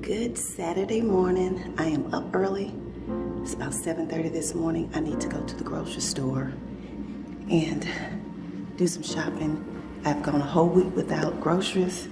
Good Saturday morning. I am up early. It's about 7:30 this morning. I need to go to the grocery store and do some shopping. I've gone a whole week without groceries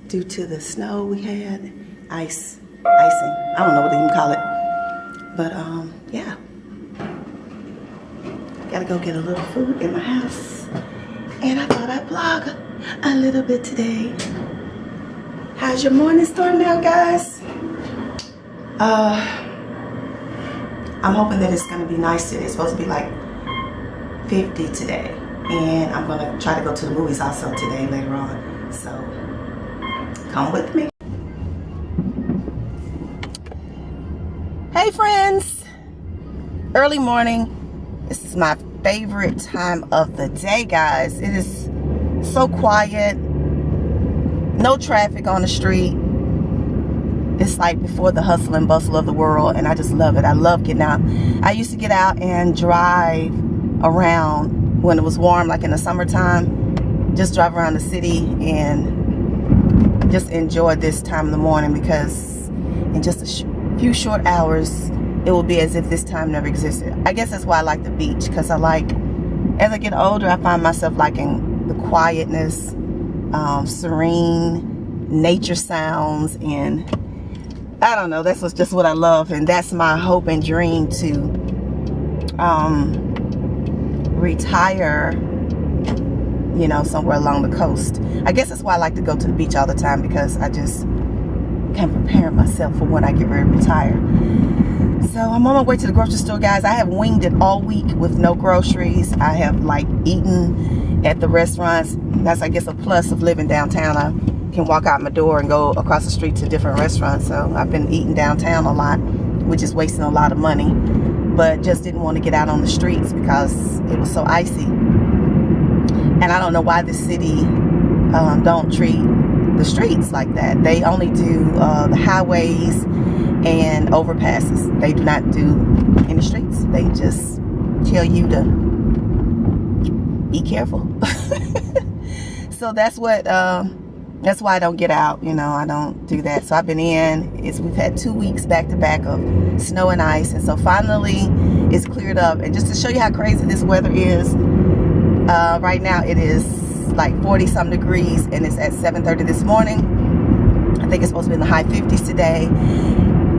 due to the snow we had, icing. I don't know what they even call it. But yeah. Gotta go get a little food in my house. And I thought I'd vlog a little bit today. How's your morning starting out, guys? I'm hoping that it's gonna be nice today. It's supposed to be like 50 today. And I'm gonna try to go to the movies also today later on. So come with me. Hey friends, early morning. This is my favorite time of the day, guys. It is so quiet, no traffic on the street. It's like before the hustle and bustle of the world, and I just love it. I love getting out. I used to get out and drive around when it was warm, like in the summertime, just drive around the city and just enjoy this time of the morning, because in just a few short hours it will be as if this time never existed. I guess that's why I like the beach, because I like, as I get older, I find myself liking the quietness, serene nature sounds, and I don't know, that's just what I love. And that's my hope and dream, to retire, you know, somewhere along the coast. I guess that's why I like to go to the beach all the time, because I just can prepare myself for when I get ready to retire. So I'm on my way to the grocery store, guys. I have winged it all week with no groceries. I have like eaten at the restaurants. That's, I guess, a plus of living downtown. I can walk out my door and go across the street to different restaurants. So I've been eating downtown a lot, which is wasting a lot of money, but just didn't want to get out on the streets because it was so icy. And I don't know why the city don't treat the streets like that. They only do the highways and overpasses. They do not do any streets. They just tell you to be careful. So that's why I don't get out, you know. I don't do that. So I've been we've had 2 weeks back to back of snow and ice, and so finally it's cleared up. And just to show you how crazy this weather is, right now it is like 40 some degrees, and it's at 7:30 this morning. I think it's supposed to be in the high 50s today.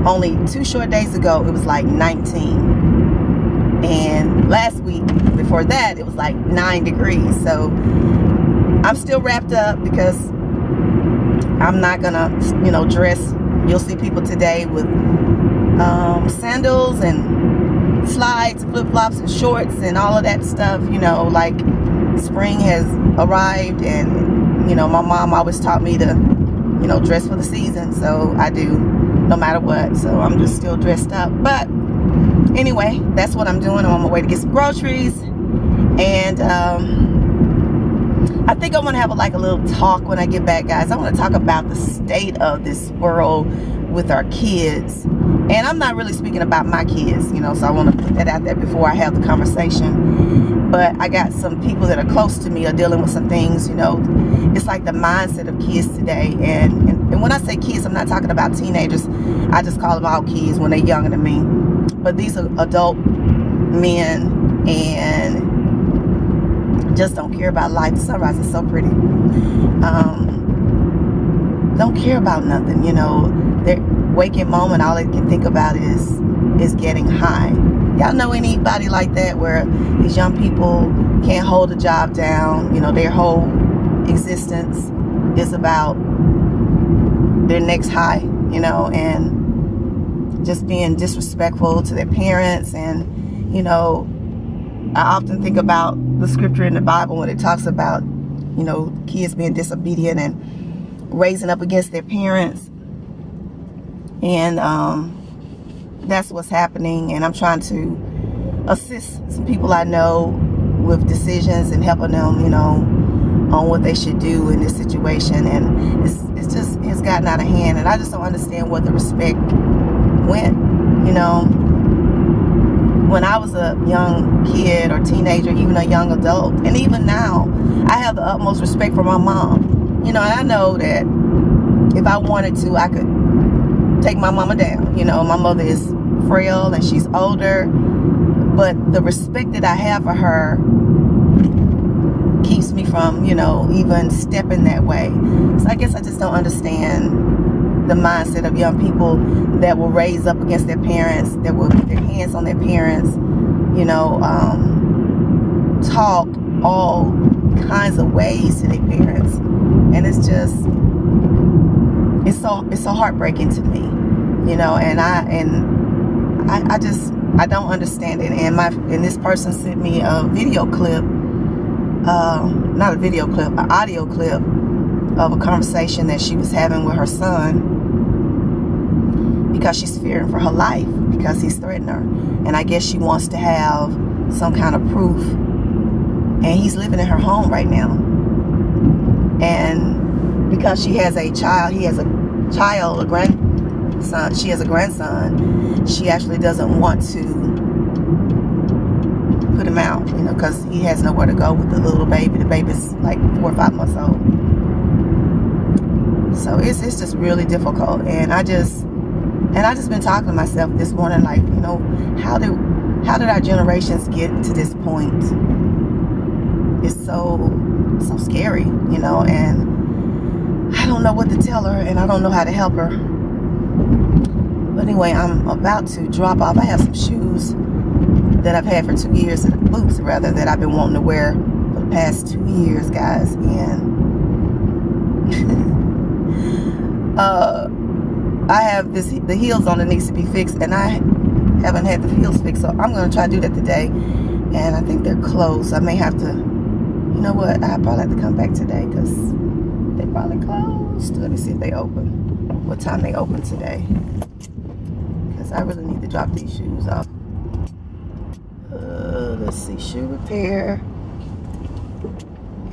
Only 2 short days ago it was like 19, and last week before that it was like 9 degrees. So I'm still wrapped up because I'm not gonna, you know, dress. You'll see people today with sandals and slides, flip-flops and shorts and all of that stuff, you know, like spring has arrived. And you know, my mom always taught me to, you know, dress for the season, so I do no matter what. So I'm just still dressed up. But anyway, that's what I'm doing. I'm on my way to get some groceries, and I think I want to have a little talk when I get back, guys. I want to talk about the state of this world with our kids. And I'm not really speaking about my kids, you know, so I want to put that out there before I have the conversation. But I got some people that are close to me are dealing with some things, you know. It's like the mindset of kids today. And when I say kids, I'm not talking about teenagers. I just call them all kids when they're younger than me. But these are adult men, and just don't care about life. The sunrise is so pretty. Don't care about nothing, you know. Their waking moment, all they can think about is getting high. Y'all know anybody like that, where these young people can't hold a job down? You know, their whole existence is about their next high, you know, and just being disrespectful to their parents. And, you know, I often think about the scripture in the Bible when it talks about, you know, kids being disobedient and raising up against their parents. And that's what's happening. And I'm trying to assist some people I know with decisions and helping them, you know, on what they should do in this situation. And it's gotten out of hand, and I just don't understand where the respect went, you know. When I was a young kid or teenager, even a young adult, and even now, I have the utmost respect for my mom. You know, and I know that if I wanted to, I could take my mama down. You know, my mother is frail and she's older, but the respect that I have for her keeps me from, you know, even stepping that way. So I guess I just don't understand the mindset of young people that will raise up against their parents, that will put their hands on their parents, you know, talk all kinds of ways to their parents. And it's just, it's so heartbreaking to me, you know, and I don't understand it. And this person sent me a video clip, not a video clip, an audio clip of a conversation that she was having with her son, because she's fearing for her life because he's threatened her. And I guess she wants to have some kind of proof. And he's living in her home right now. And because she has a child, he has a child, a grandson, she has a grandson, she actually doesn't want to put him out, you know, because he has nowhere to go with the little baby. The baby's like 4 or 5 months old. So it's just really difficult. And I just been talking to myself this morning, like, you know, how did our generations get to this point? It's so scary, you know, and I don't know what to tell her, and I don't know how to help her. But anyway, I'm about to drop off. I have some shoes that I've had for 2 years, boots rather, that I've been wanting to wear for the past 2 years, guys. And I have the heels on that needs to be fixed, and I haven't had the heels fixed, so I'm going to try to do that today. And I think they're closed. I may have to, you know what, I probably have to come back today because they probably closed. Let me see if they open, what time they open today, because I really need to drop these shoes off. Let's see, shoe repair,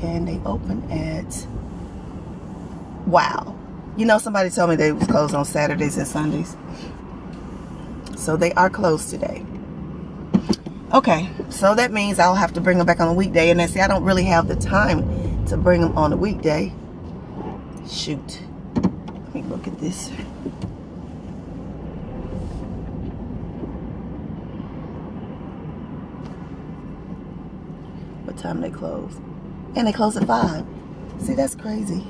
and they open at, wow. You know, somebody told me they was closed on Saturdays and Sundays. So they are closed today. Okay, so that means I'll have to bring them back on a weekday. And then see, I don't really have the time to bring them on a weekday. Shoot. Let me look at this. What time they close? And they close at 5. See, that's crazy.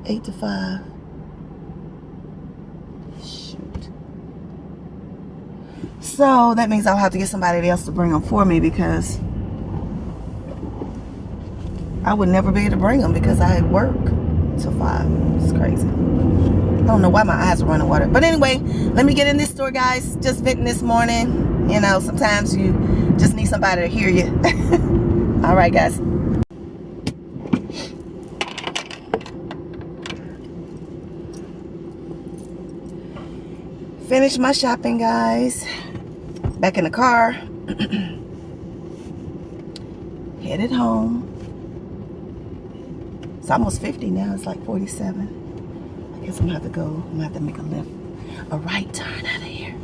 8 to 5. So that means I'll have to get somebody else to bring them for me, because I would never be able to bring them because I work till 5. It's crazy. I don't know why my eyes are running water. But anyway, let me get in this store, guys. Just venting this morning. You know, sometimes you just need somebody to hear you. All right, guys. Finished my shopping, guys. Back in the car. Headed home. It's almost 50 now. It's like 47. I guess I'm gonna have to go. I'm gonna have to make a left, a right turn out of here.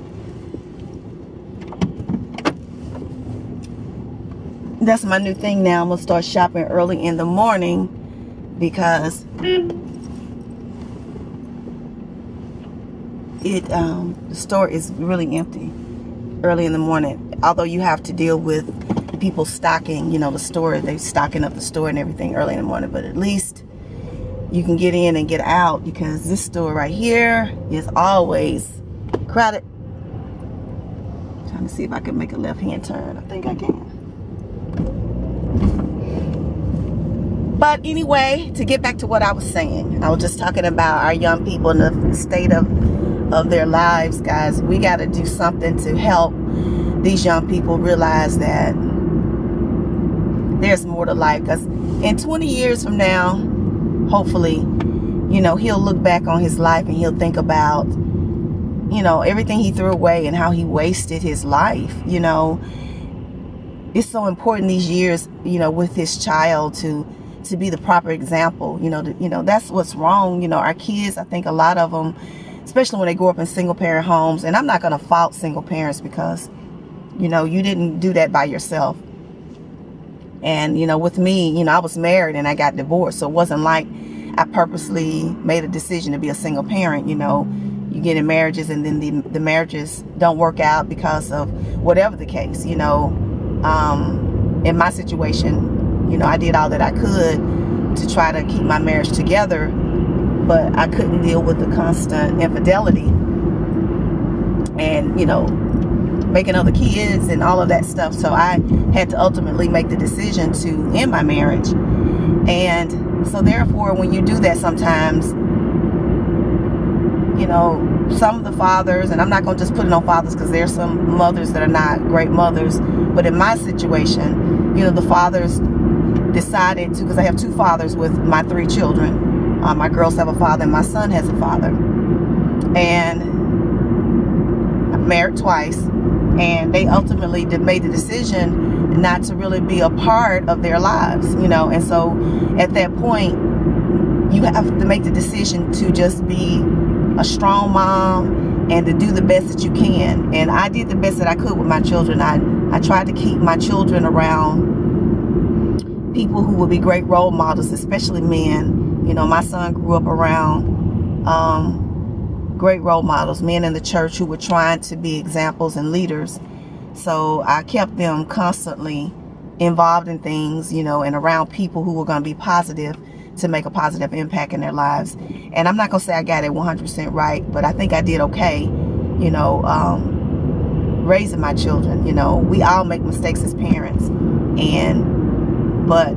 That's my new thing now. I'm gonna start shopping early in the morning because the store is really empty early in the morning. Although you have to deal with people stocking, you know, the store, they stocking up the store and everything early in the morning, but at least you can get in and get out, because this store right here is always crowded. Trying to see if I can make a left-hand turn. I think I can. But anyway, to get back to what I was saying, I was just talking about our young people and the state of their lives, guys. We got to do something to help these young people realize that there's more to life. Because in 20 years from now, hopefully, you know, he'll look back on his life and he'll think about, you know, everything he threw away and how he wasted his life. You know, it's so important these years, you know, with his child to be the proper example. You know, that's what's wrong. You know, our kids, I think a lot of them, especially when they grow up in single parent homes, and I'm not going to fault single parents because, you know, you didn't do that by yourself. And, you know, with me, you know, I was married and I got divorced. So it wasn't like I purposely made a decision to be a single parent. You get in marriages and then the marriages don't work out because of whatever the case. In my situation, I did all that I could to try to keep my marriage together, but I couldn't deal with the constant infidelity and, making other kids and all of that stuff. So I had to ultimately make the decision to end my marriage. And so therefore, when you do that, sometimes, some of the fathers, and I'm not going to just put it on fathers because there's some mothers that are not great mothers, but in my situation, the fathers decided to, because I have two fathers with my three children. My girls have a father and my son has a father. And I'm married twice. And they ultimately made the decision not to really be a part of their lives, And so at that point, you have to make the decision to just be a strong mom and to do the best that you can. And I did the best that I could with my children. I tried to keep my children around people who would be great role models, especially men. My son grew up around great role models, men in the church who were trying to be examples and leaders. So I kept them constantly involved in things, and around people who were going to be positive, to make a positive impact in their lives. And I'm not going to say I got it 100% right, but I think I did okay, raising my children. We all make mistakes as parents. But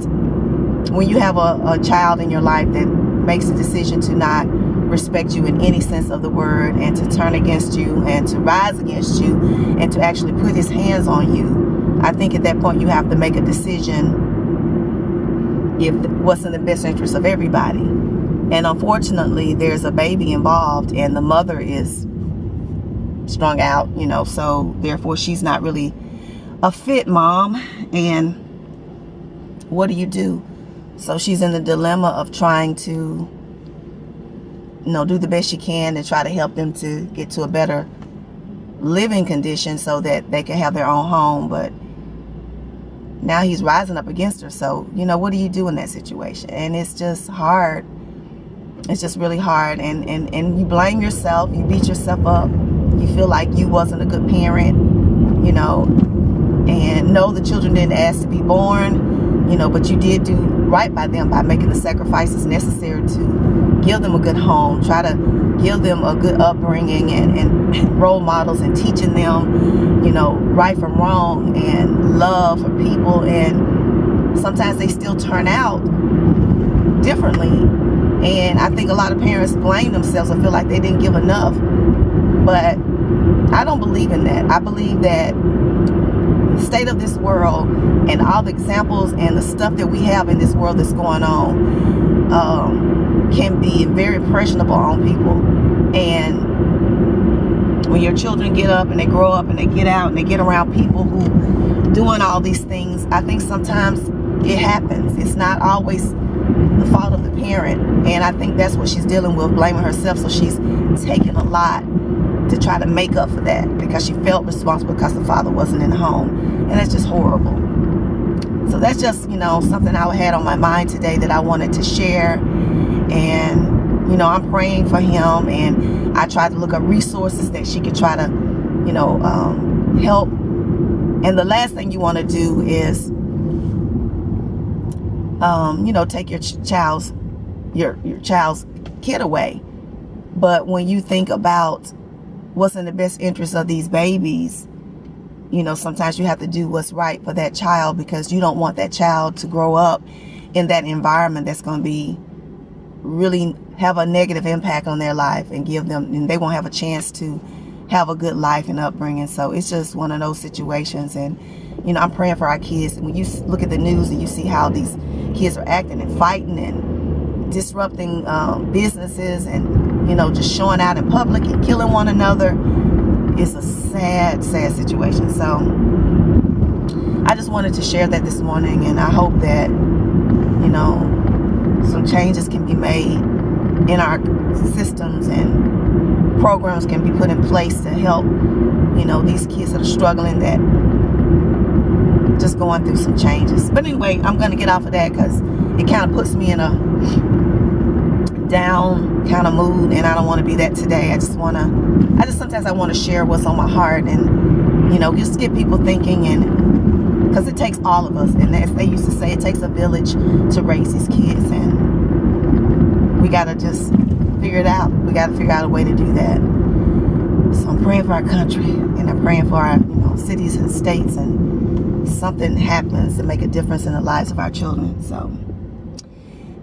when you have a child in your life that makes a decision to not respect you in any sense of the word, and to turn against you and to rise against you and to actually put his hands on you, I think at that point you have to make a decision if what's in the best interest of everybody. And unfortunately, there's a baby involved and the mother is strung out, so therefore she's not really a fit mom. And what do you do? So she's in the dilemma of trying to do the best she can and try to help them to get to a better living condition so that they can have their own home. But now he's rising up against her. So, what do you do in that situation? And it's just hard. It's just really hard. And you blame yourself. You beat yourself up. You feel like you wasn't a good parent, and no, the children didn't ask to be born, but you did do right by them by making the sacrifices necessary to give them a good home, try to give them a good upbringing and role models, and teaching them, right from wrong and love for people. And sometimes they still turn out differently. And I think a lot of parents blame themselves and feel like they didn't give enough. But I don't believe in that. I believe that the state of this world and all the examples and the stuff that we have in this world that's going on can be very impressionable on people. And when your children get up and they grow up and they get out and they get around people who doing all these things, I think sometimes it happens. It's not always the fault of the parent. And I think that's what she's dealing with, blaming herself. So she's taking a lot to try to make up for that because she felt responsible because the father wasn't in the home. And that's just horrible. So that's just, something I had on my mind today that I wanted to share. And, I'm praying for him, and I tried to look up resources that she could try to, help. And the last thing you want to do is, take your child's kid away. But when you think about what's in the best interest of these babies, sometimes you have to do what's right for that child, because you don't want that child to grow up in that environment that's going to be really have a negative impact on their life and they won't have a chance to have a good life and upbringing. So it's just one of those situations. And, I'm praying for our kids. And when you look at the news and you see how these kids are acting and fighting and disrupting businesses and, just showing out in public and killing one another, it's a sad, sad situation. So I just wanted to share that this morning, and I hope that, some changes can be made in our systems and programs can be put in place to help, these kids that are struggling, that just going through some changes. But anyway, I'm going to get off of that because it kind of puts me in a down kind of mood, and I don't want to be that today. Sometimes I want to share what's on my heart, and you know, just get people thinking, and because it takes all of us, and as they used to say, it takes a village to raise these kids, and we gotta just figure it out. We gotta figure out a way to do that. So I'm praying for our country, and I'm praying for our, you know, cities and states, and something happens to make a difference in the lives of our children. So,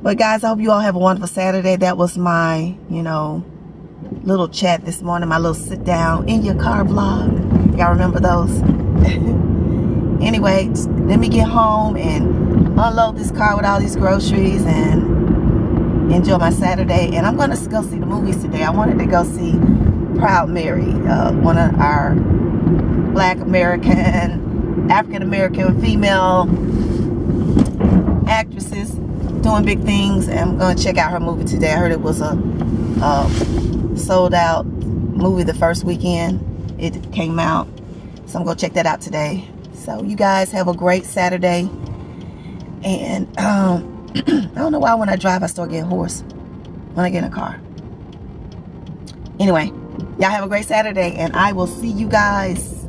but guys, I hope you all have a wonderful Saturday. That was my, you know, little chat this morning, my little sit down in your car vlog. Y'all remember those? Anyway, let me get home and unload this car with all these groceries and enjoy my Saturday. And I'm going to go see the movies today. I wanted to go see Proud Mary, one of our Black American, African American female actresses doing big things, and I'm going to check out her movie today. I heard it was a sold out movie the first weekend it came out, so I'm going to check that out today. So you guys have a great Saturday, and I don't know why when I drive I start getting hoarse when I get in a car. Anyway, y'all have a great Saturday, and I will see you guys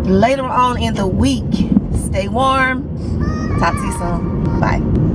later on in the week. Stay warm. Talk to you soon. Bye.